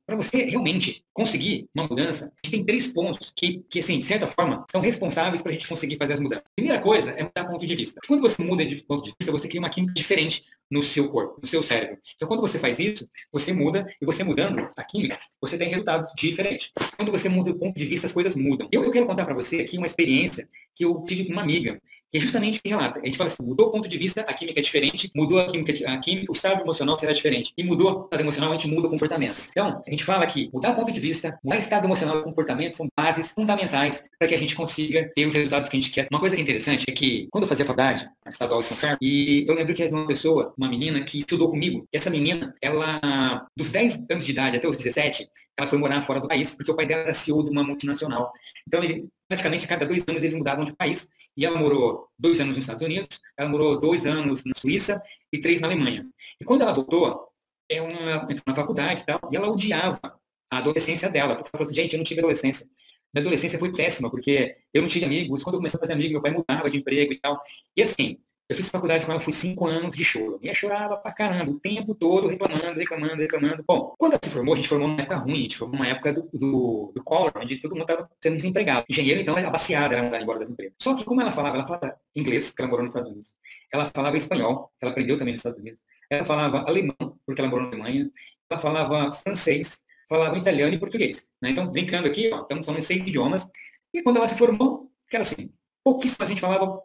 para você realmente conseguir uma mudança, a gente tem 3 pontos que, assim, de certa forma, são responsáveis para a gente conseguir fazer as mudanças. A primeira coisa é mudar ponto de vista. Quando você muda de ponto de vista, você cria uma química diferente no seu corpo, no seu cérebro. Então, quando você faz isso, você muda, e você mudando a química, você tem resultados diferentes. Quando você muda o ponto de vista, as coisas mudam. Eu quero contar para você aqui uma experiência que eu tive com uma amiga, que é justamente o que relata. A gente fala assim, mudou o ponto de vista, a química é diferente, mudou a química, o estado emocional será diferente. E mudou o estado emocional, a gente muda o comportamento. Então, a gente fala que mudar o ponto de vista, mudar o estado emocional e o comportamento são bases fundamentais para que a gente consiga ter os resultados que a gente quer. Uma coisa que é interessante é que, quando eu fazia faculdade, na Estadual de São Carlos, e eu lembro que havia uma pessoa, uma menina, que estudou comigo. Essa menina, ela, dos 10 anos de idade até os 17, ela foi morar fora do país, porque o pai dela era CEO de uma multinacional. Então, praticamente, a cada 2 anos, eles mudavam de país. E ela morou 2 anos nos Estados Unidos, ela morou 2 anos na Suíça e 3 na Alemanha. E quando ela voltou, ela entrou na faculdade e tal, e ela odiava a adolescência dela, porque ela falou assim, gente, eu não tive adolescência. Minha adolescência foi péssima, porque eu não tinha amigos. Quando eu comecei a fazer amigos, meu pai mudava de emprego e tal. E assim, eu fiz faculdade com ela, fui 5 anos de choro. E eu chorava pra caramba, o tempo todo, reclamando, reclamando, reclamando. Bom, quando ela se formou, a gente formou numa época ruim, a gente formou numa época do Collor, onde todo mundo estava sendo desempregado. Engenheiro, então, era abaciada, era mandar embora das empresas. Só que como ela falava inglês, porque ela morou nos Estados Unidos. Ela falava espanhol, que ela aprendeu também nos Estados Unidos. Ela falava alemão, porque ela morou na Alemanha. Ela falava francês, falava italiano e português. Né? Então, brincando aqui, ó, estamos falando em 6 idiomas. E quando ela se formou, que era assim, pouquíssima gente falava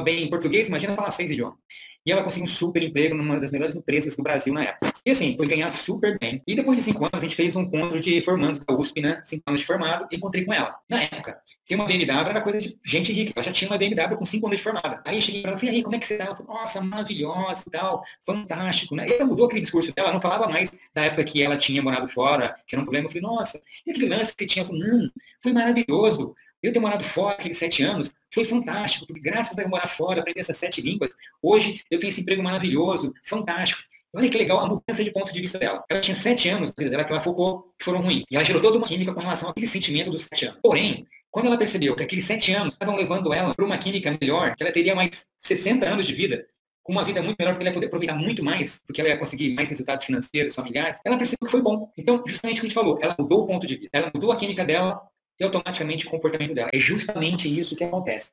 bem português, imagina falar 6 idiomas. E ela conseguiu um super emprego numa das melhores empresas do Brasil na época. E assim, foi ganhar super bem. E depois de 5 anos, a gente fez um encontro de formandos da USP, né? 5 anos de formado, e encontrei com ela. Na época, ter uma BMW era coisa de gente rica. Ela já tinha uma BMW com 5 anos de formada. Aí eu cheguei para ela e falei, aí, como é que você tá? Ela falou, nossa, maravilhosa e tal, fantástico, né? E ela mudou aquele discurso dela, não falava mais da época que ela tinha morado fora, que era um problema. Eu falei, nossa, e aquele lance que você tinha? Eu falei, não, foi maravilhoso. Eu ter morado fora aqueles 7 anos foi fantástico, porque graças a eu morar fora, aprender essas 7 línguas, hoje eu tenho esse emprego maravilhoso, fantástico. Olha que legal a mudança de ponto de vista dela. Ela tinha 7 anos na vida dela que ela focou que foram ruins. E ela gerou toda uma química com relação àquele sentimento dos 7 anos. Porém, quando ela percebeu que aqueles 7 anos estavam levando ela para uma química melhor, que ela teria mais 60 anos de vida, com uma vida muito melhor, porque ela ia poder aproveitar muito mais, porque ela ia conseguir mais resultados financeiros, familiares, ela percebeu que foi bom. Então, justamente o que a gente falou, ela mudou o ponto de vista, ela mudou a química dela e automaticamente o comportamento dela. É justamente isso que acontece.